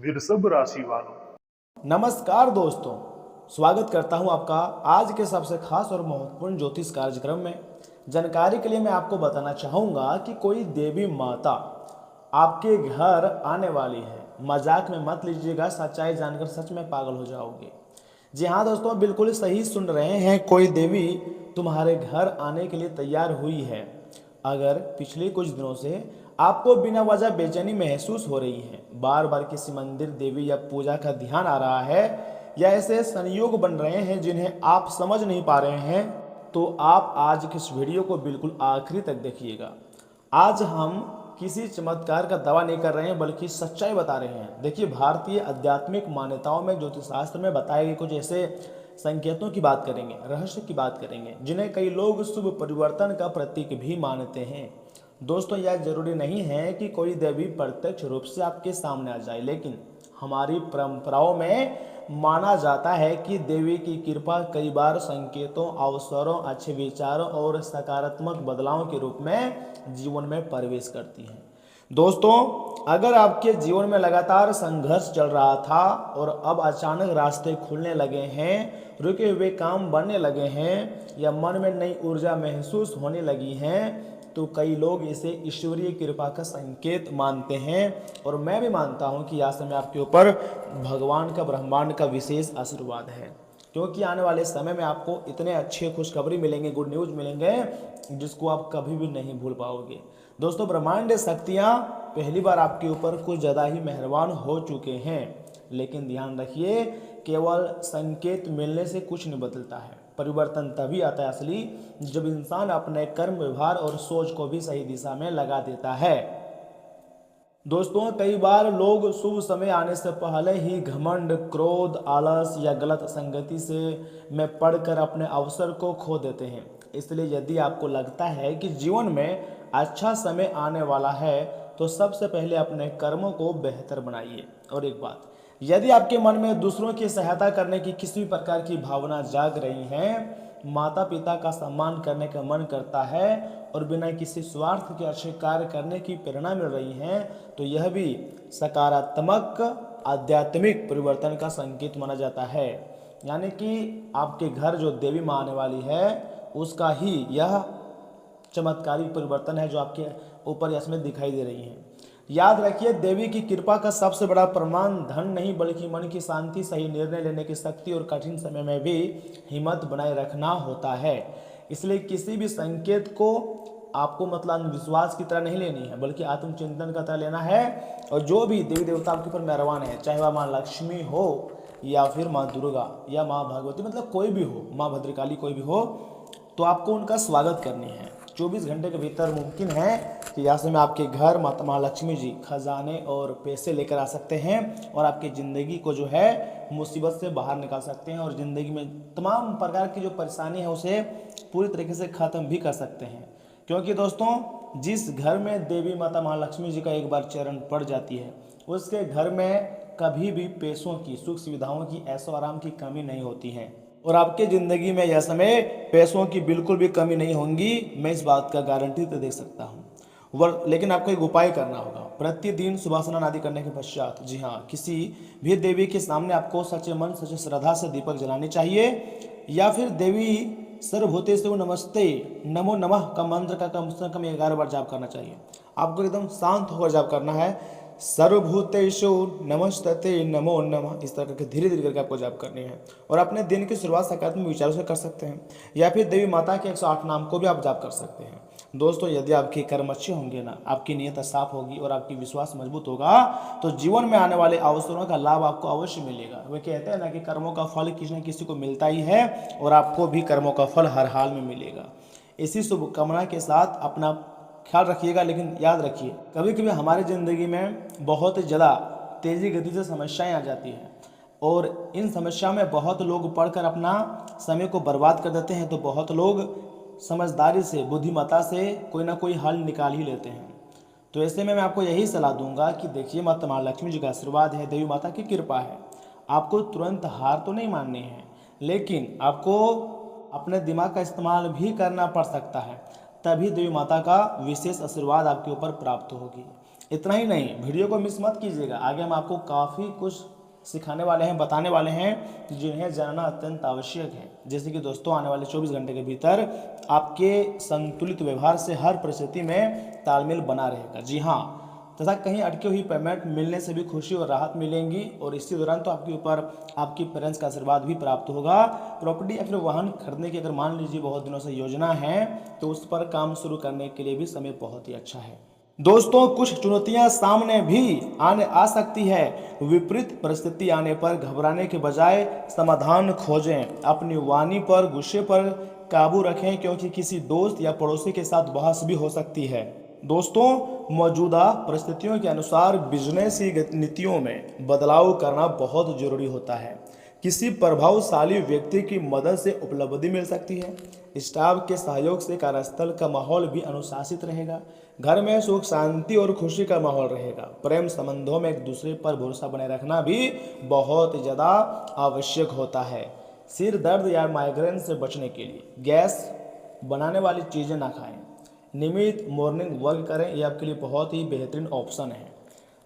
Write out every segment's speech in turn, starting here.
वृषभ राशि वालों। नमस्कार दोस्तों, स्वागत करता हूं आपका आज के सबसे खास और महत्वपूर्ण ज्योतिष कार्यक्रम में। जानकारी के लिए मैं आपको बताना चाहूंगा कि कोई देवी माता आपके घर आने वाली है। मजाक में मत लीजिएगा, सच्चाई जानकर सच में पागल हो जाओगे। जी हाँ दोस्तों, बिल्कुल सही सुन रहे हैं, कोई देवी तुम्हारे घर आने के लिए तैयार हुई है। अगर पिछले कुछ दिनों से आपको बिना वजह बेचैनी महसूस हो रही है, बार बार किसी मंदिर, देवी या पूजा का ध्यान आ रहा है, या ऐसे संयोग बन रहे हैं जिन्हें आप समझ नहीं पा रहे हैं, तो आप आज की इस वीडियो को बिल्कुल आखिरी तक देखिएगा। आज हम किसी चमत्कार का दावा नहीं कर रहे हैं, बल्कि सच्चाई बता रहे हैं। देखिए, भारतीय आध्यात्मिक मान्यताओं में ज्योतिष शास्त्र में बताए गए कुछ ऐसे संकेतों की बात करेंगे, रहस्य की बात करेंगे, जिन्हें कई लोग शुभ परिवर्तन का प्रतीक भी मानते हैं। दोस्तों, यह जरूरी नहीं है कि कोई देवी प्रत्यक्ष रूप से आपके सामने आ जाए, लेकिन हमारी परंपराओं में माना जाता है कि देवी की कृपा कई बार संकेतों, अवसरों, अच्छे विचारों और सकारात्मक बदलावों के रूप में जीवन में प्रवेश करती है। दोस्तों, अगर आपके जीवन में लगातार संघर्ष चल रहा था और अब अचानक रास्ते खुलने लगे हैं, रुके हुए काम बनने लगे हैं, या मन में नई ऊर्जा महसूस होने लगी है, तो कई लोग इसे ईश्वरीय कृपा का संकेत मानते हैं। और मैं भी मानता हूं कि यह समय आपके ऊपर भगवान का, ब्रह्मांड का विशेष आशीर्वाद है, क्योंकि आने वाले समय में आपको इतने अच्छे खुशखबरी मिलेंगे, गुड न्यूज मिलेंगे, जिसको आप कभी भी नहीं भूल पाओगे। दोस्तों, ब्रह्मांड शक्तियां पहली बार आपके ऊपर कुछ ज़्यादा ही मेहरबान हो चुके हैं, लेकिन ध्यान रखिए, केवल संकेत मिलने से कुछ नहीं बदलता है। परिवर्तन तभी आता है असली, जब इंसान अपने कर्म, व्यवहार और सोच को भी सही दिशा में लगा देता है। दोस्तों, कई बार लोग शुभ समय आने से पहले ही घमंड, क्रोध, आलस या गलत संगति से में पड़कर अपने अवसर को खो देते हैं। इसलिए यदि आपको लगता है कि जीवन में अच्छा समय आने वाला है, तो सबसे पहले अपने कर्मों को बेहतर बनाइए। और एक बात, यदि आपके मन में दूसरों की सहायता करने की किसी भी प्रकार की भावना जाग रही है, माता पिता का सम्मान करने का मन करता है, और बिना किसी स्वार्थ के अच्छे कार्य करने की प्रेरणा मिल रही है, तो यह भी सकारात्मक आध्यात्मिक परिवर्तन का संकेत माना जाता है। यानी कि आपके घर जो देवी माँ आने वाली है, उसका ही यह चमत्कारिक परिवर्तन है जो आपके ऊपर इसमें दिखाई दे रही है। याद रखिए, देवी की कृपा का सबसे बड़ा प्रमाण धन नहीं, बल्कि मन की शांति, सही निर्णय लेने की शक्ति और कठिन समय में भी हिम्मत बनाए रखना होता है। इसलिए किसी भी संकेत को आपको विश्वास की तरह नहीं लेनी है, बल्कि आत्मचिंतन का तरह लेना है। और जो भी देवी देवता आपके ऊपर मेहरबान है, चाहे वह माँ लक्ष्मी हो, या फिर माँ दुर्गा, या माँ भगवती, कोई भी हो, माँ भद्रकाली कोई भी हो, तो आपको उनका स्वागत करनी है। 24 घंटे के भीतर मुमकिन है कि यहाँ से मैं आपके घर माता महालक्ष्मी जी खजाने और पैसे लेकर आ सकते हैं, और आपकी ज़िंदगी को जो है मुसीबत से बाहर निकाल सकते हैं, और ज़िंदगी में तमाम प्रकार की जो परेशानी है उसे पूरी तरीके से ख़त्म भी कर सकते हैं। क्योंकि दोस्तों, जिस घर में देवी माता महालक्ष्मी जी का एक बार चरण पड़ जाती है, उसके घर में कभी भी पैसों की, सुख सुविधाओं की, ऐशो आराम की कमी नहीं होती है। और आपके ज़िंदगी में यह समय पैसों की बिल्कुल भी कमी नहीं होंगी, मैं इस बात का गारंटी तो दे सकता हूँ। लेकिन आपको एक उपाय करना होगा। प्रतिदिन सुबह स्नान आदि करने के पश्चात, जी हाँ, किसी भी देवी के सामने आपको सच्चे मन, सच्चे श्रद्धा से दीपक जलाने चाहिए, या फिर देवी सर्वभूतेषु नमस्ते नमो नमः का मंत्र का कम से कम 11 बार जाप करना चाहिए। आपको एकदम शांत होकर जाप करना है। सर्वभूतेषु नमस्ते नमो नमः, इस तरह करके धीरे धीरे करके आपको जाप करनी है। और अपने दिन की शुरुआत सकारात्मक विचारों से कर सकते हैं, या फिर देवी माता के 108 नाम को भी आप जाप कर सकते हैं। दोस्तों, यदि आपके कर्म अच्छे होंगे ना, आपकी नीयत साफ होगी और आपकी विश्वास मजबूत होगा, तो जीवन में आने वाले अवसरों का लाभ आपको अवश्य मिलेगा। वे कहते हैं ना कि कर्मों का फल किसी न किसी को मिलता ही है, और आपको भी कर्मों का फल हर हाल में मिलेगा। इसी शुभकामना के साथ अपना ख्याल रखिएगा। लेकिन याद रखिए, कभी कभी हमारी ज़िंदगी में बहुत ज़्यादा तेज़ी गति से समस्याएं आ जाती हैं, और इन समस्या में बहुत लोग पढ़कर अपना समय को बर्बाद कर देते हैं, तो बहुत लोग समझदारी से, बुद्धिमत्ता से कोई ना कोई हल निकाल ही लेते हैं। तो ऐसे में मैं आपको यही सलाह दूंगा कि देखिए, माता महालक्ष्मी जी का आशीर्वाद है, देवी माता की कृपा है। आपको तुरंत हार तो नहीं माननी है, लेकिन आपको अपने दिमाग का इस्तेमाल भी करना पड़ सकता है, तभी देवी माता का विशेष आशीर्वाद आपके ऊपर प्राप्त होगी। इतना ही नहीं, वीडियो को मिस मत कीजिएगा, आगे हम आपको काफ़ी कुछ सिखाने वाले हैं, बताने वाले हैं जिन्हें जानना अत्यंत आवश्यक है। जैसे कि दोस्तों आने वाले 24 घंटे के भीतर आपके संतुलित व्यवहार से हर परिस्थिति में तालमेल बना रहेगा। जी हाँ, तथा कहीं अटकी हुई पेमेंट मिलने से भी खुशी और राहत मिलेंगी, और इसी दौरान तो आपके ऊपर आपकी पेरेंट्स का आशीर्वाद भी प्राप्त होगा। प्रॉपर्टी या फिर वाहन खरीदने की अगर मान लीजिए बहुत दिनों से योजना है तो उस पर काम शुरू करने के लिए भी समय बहुत ही अच्छा है। दोस्तों कुछ चुनौतियां सामने भी आ सकती है। विपरीत परिस्थिति आने पर घबराने के बजाय समाधान खोजें। अपनी वाणी पर, गुस्से पर काबू रखें, क्योंकि किसी दोस्त या पड़ोसी के साथ बहस भी हो सकती है। दोस्तों मौजूदा परिस्थितियों के अनुसार बिजनेस की नीतियों में बदलाव करना बहुत जरूरी होता है। किसी प्रभावशाली व्यक्ति की मदद से उपलब्धि मिल सकती है। स्टाफ के सहयोग से कार्यस्थल का माहौल भी अनुशासित रहेगा। घर में सुख शांति और खुशी का माहौल रहेगा। प्रेम संबंधों में एक दूसरे पर भरोसा बनाए रखना भी बहुत ज़्यादा आवश्यक होता है। सिर दर्द या माइग्रेन से बचने के लिए गैस बनाने वाली चीज़ें ना खाएं। नियमित मॉर्निंग वॉक करें, ये आपके लिए बहुत ही बेहतरीन ऑप्शन है।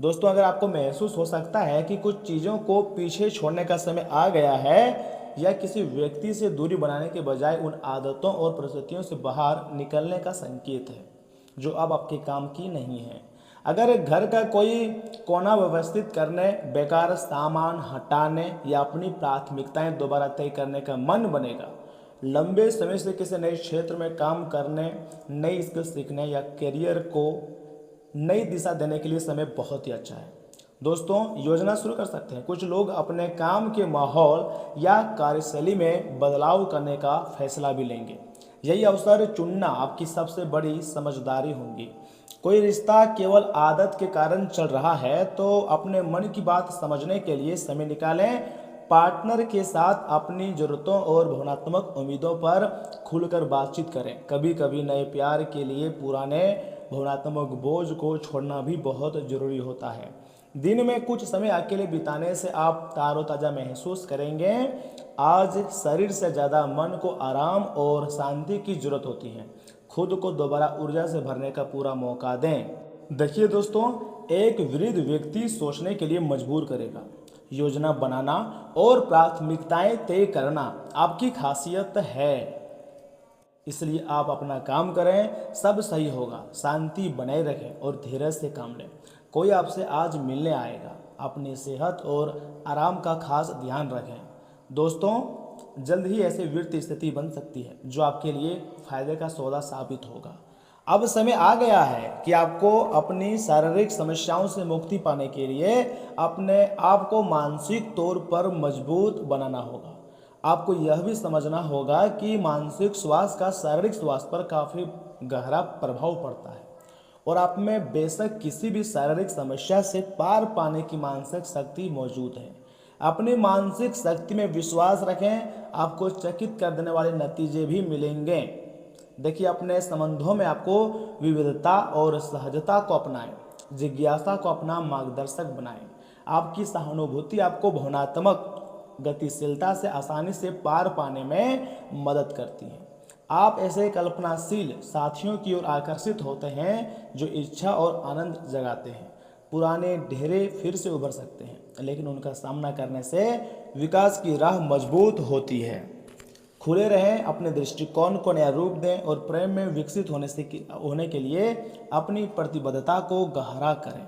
दोस्तों अगर आपको महसूस हो सकता है कि कुछ चीज़ों को पीछे छोड़ने का समय आ गया है, या किसी व्यक्ति से दूरी बनाने के बजाय उन आदतों और परिस्थितियों से बाहर निकलने का संकेत है जो अब आपके काम की नहीं है। अगर घर का कोई कोना व्यवस्थित करने, बेकार सामान हटाने या अपनी प्राथमिकताएं दोबारा तय करने का मन बनेगा, लंबे समय से किसी नए क्षेत्र में काम करने, नई स्किल सीखने या करियर को नई दिशा देने के लिए समय बहुत ही अच्छा है। दोस्तों योजना शुरू कर सकते हैं। कुछ लोग अपने काम के माहौल या कार्यशैली में बदलाव करने का फैसला भी लेंगे। यही अवसर चुनना आपकी सबसे बड़ी समझदारी होगी। कोई रिश्ता केवल आदत के कारण चल रहा है तो अपने मन की बात समझने के लिए समय निकालें। पार्टनर के साथ अपनी ज़रूरतों और भावनात्मक उम्मीदों पर खुलकर बातचीत करें। कभी कभी नए प्यार के लिए पुराने भावनात्मक बोझ को छोड़ना भी बहुत ज़रूरी होता है। दिन में कुछ समय अकेले बिताने से आप तारोताज़ा महसूस करेंगे। आज शरीर से ज़्यादा मन को आराम और शांति की ज़रूरत होती है। खुद को दोबारा ऊर्जा से भरने का पूरा मौका दें। देखिए दोस्तों, एक वृद्ध व्यक्ति सोचने के लिए मजबूर करेगा। योजना बनाना और प्राथमिकताएं तय करना आपकी खासियत है, इसलिए आप अपना काम करें, सब सही होगा। शांति बनाए रखें और धीरज से काम लें। कोई आपसे आज मिलने आएगा। अपनी सेहत और आराम का खास ध्यान रखें। दोस्तों जल्द ही ऐसी वित्तीय स्थिति बन सकती है जो आपके लिए फायदे का सौदा साबित होगा। अब समय आ गया है कि आपको अपनी शारीरिक समस्याओं से मुक्ति पाने के लिए अपने आप को मानसिक तौर पर मजबूत बनाना होगा। आपको यह भी समझना होगा कि मानसिक स्वास्थ्य का शारीरिक स्वास्थ्य पर काफ़ी गहरा प्रभाव पड़ता है, और आप में बेशक किसी भी शारीरिक समस्या से पार पाने की मानसिक शक्ति मौजूद है। अपनी मानसिक शक्ति में विश्वास रखें, आपको चकित कर देने वाले नतीजे भी मिलेंगे। देखिए अपने संबंधों में आपको विविधता और सहजता को अपनाएं, जिज्ञासा को अपना मार्गदर्शक बनाएं। आपकी सहानुभूति आपको भावनात्मक गतिशीलता से आसानी से पार पाने में मदद करती है। आप ऐसे कल्पनाशील साथियों की ओर आकर्षित होते हैं जो इच्छा और आनंद जगाते हैं। पुराने ढेरे फिर से उभर सकते हैं, लेकिन उनका सामना करने से विकास की राह मजबूत होती है। खुले रहें, अपने दृष्टिकोण को नया रूप दें और प्रेम में विकसित होने के लिए अपनी प्रतिबद्धता को गहरा करें।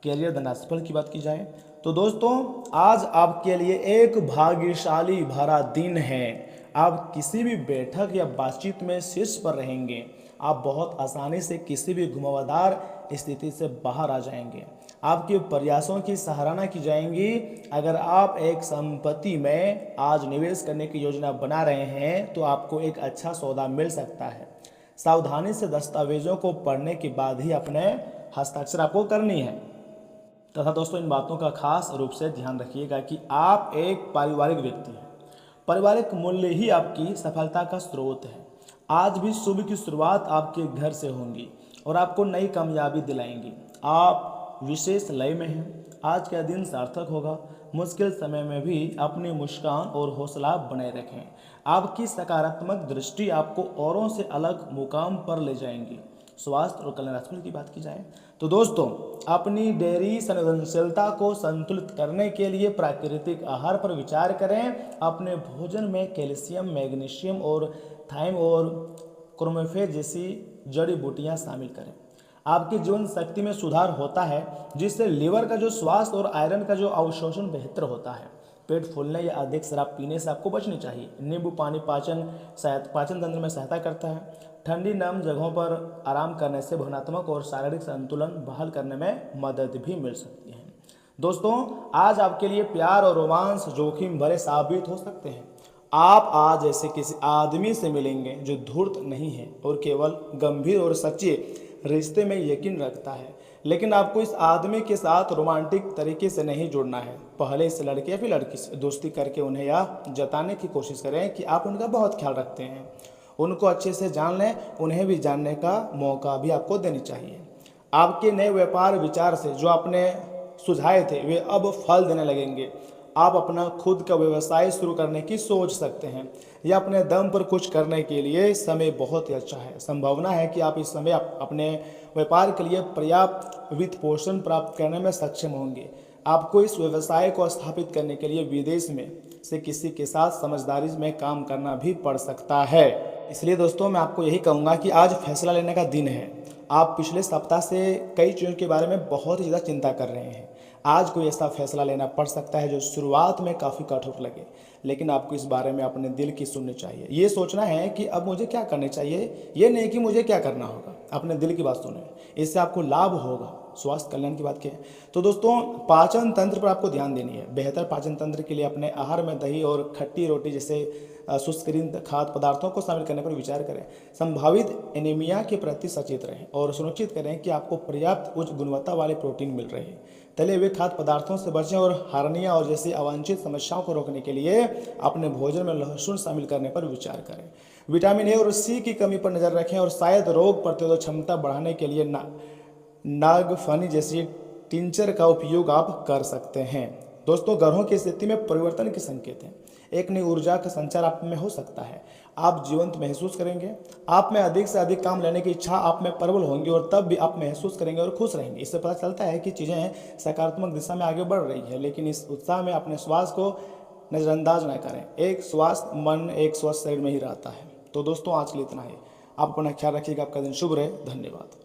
कैरियर धनास्फल की बात की जाए तो दोस्तों आज आपके लिए एक भाग्यशाली भरा दिन है। आप किसी भी बैठक या बातचीत में शीर्ष पर रहेंगे। आप बहुत आसानी से किसी भी घुमावदार स्थिति से बाहर आ जाएंगे। आपके प्रयासों की सराहना की जाएंगी। अगर आप एक संपत्ति में आज निवेश करने की योजना बना रहे हैं तो आपको एक अच्छा सौदा मिल सकता है। सावधानी से दस्तावेजों को पढ़ने के बाद ही अपने हस्ताक्षर आपको करनी है। तथा दोस्तों इन बातों का खास रूप से ध्यान रखिएगा कि आप एक पारिवारिक व्यक्ति हैं। पारिवारिक मूल्य ही आपकी सफलता का स्रोत है। आज भी सुबह की शुरुआत आपके घर से होंगी और आपको नई कामयाबी दिलाएंगी। आप विशेष लय में हैं। आज का दिन सार्थक होगा। मुश्किल समय में भी अपनी मुस्कान और हौसला बनाए रखें। आपकी सकारात्मक दृष्टि आपको औरों से अलग मुकाम पर ले जाएंगी। स्वास्थ्य और कल्याण राशिफल की बात की जाए तो दोस्तों, अपनी डेयरी संवेदनशीलता को संतुलित करने के लिए प्राकृतिक आहार पर विचार करें। अपने भोजन में कैल्शियम, मैग्नीशियम और थाइम और क्रोमेफेज जैसी जड़ी बूटियां शामिल करें। आपकी जीवन शक्ति में सुधार होता है, जिससे लीवर का जो स्वास्थ्य और आयरन का जो अवशोषण बेहतर होता है। पेट फूलने या अधिक शराब पीने से आपको बचनी चाहिए। नींबू पानी पाचन तंत्र में सहायता करता है। ठंडी नम जगहों पर आराम करने से भावनात्मक और शारीरिक संतुलन बहाल करने में मदद भी मिल सकती है। दोस्तों, आज आपके लिए प्यार और रोमांस जोखिम भरे साबित हो सकते हैं। आप आज ऐसे किसी आदमी से मिलेंगे जो धूर्त नहीं है और केवल गंभीर और सच्चे रिश्ते में यकीन रखता है। लेकिन आपको इस आदमी के साथ रोमांटिक तरीके से नहीं जुड़ना है। पहले इस लड़के या फिर लड़की से दोस्ती करके उन्हें यह जताने की कोशिश करें कि आप उनका बहुत ख्याल रखते हैं। उनको अच्छे से जान लें, उन्हें भी जानने का मौका भी आपको देनी चाहिए। आपके नए व्यापार विचार से जो आपने सुझाए थे वे अब फल देने लगेंगे। आप अपना खुद का व्यवसाय शुरू करने की सोच सकते हैं या अपने दम पर कुछ करने के लिए समय बहुत ही अच्छा है। संभावना है कि आप इस समय अपने व्यापार के लिए पर्याप्त वित्त पोषण प्राप्त करने में सक्षम होंगे। आपको इस व्यवसाय को स्थापित करने के लिए विदेश में से किसी के साथ समझदारी में काम करना भी पड़ सकता है। इसलिए दोस्तों, मैं आपको यही कहूँगा कि आज फैसला लेने का दिन है। आप पिछले सप्ताह से कई चीज़ों के बारे में बहुत ही ज़्यादा चिंता कर रहे हैं। आज कोई ऐसा फैसला लेना पड़ सकता है जो शुरुआत में काफ़ी कठोर लगे, लेकिन आपको इस बारे में अपने दिल की सुननी चाहिए। ये सोचना है कि अब मुझे क्या करना चाहिए, ये नहीं कि मुझे क्या करना होगा। अपने दिल की बात सुने, इससे आपको लाभ होगा। स्वास्थ्य कल्याण की बात की तो दोस्तों, पाचन तंत्र पर आपको ध्यान देनी है। बेहतर पाचन तंत्र के लिए अपने आहार में दही और खट्टी रोटी जैसे शुष्करीन खाद्य पदार्थों को शामिल करने पर विचार करें। संभावित एनीमिया के प्रति सचेत रहें और सुनिश्चित करें कि आपको पर्याप्त उच्च गुणवत्ता वाले प्रोटीन मिल रहे हैं। तले हुए खाद्य पदार्थों से बचें और हार्निया और जैसी अवांछित समस्याओं को रोकने के लिए अपने भोजन में लहसुन शामिल करने पर विचार करें। विटामिन ए और सी की कमी पर नजर रखें और शायद रोग प्रतिरोधक क्षमता बढ़ाने के लिए नागफनी जैसी टिंचर का उपयोग आप कर सकते हैं। दोस्तों, ग्रहों की स्थिति में परिवर्तन के संकेत हैं। एक नई ऊर्जा का संचार आप में हो सकता है। आप जीवंत महसूस करेंगे। आप में अधिक से अधिक काम लेने की इच्छा आप में प्रबल होंगी और तब भी आप महसूस करेंगे और खुश रहेंगे। इससे पता चलता है कि चीज़ें सकारात्मक दिशा में आगे बढ़ रही है, लेकिन इस उत्साह में अपने स्वास्थ्य को नज़रअंदाज न करें। एक स्वस्थ मन एक स्वस्थ शरीर में ही रहता है। तो दोस्तों, आज के लिए इतना ही। आप अपना ख्याल रखिएगा। आपका दिन शुभ रहे। धन्यवाद।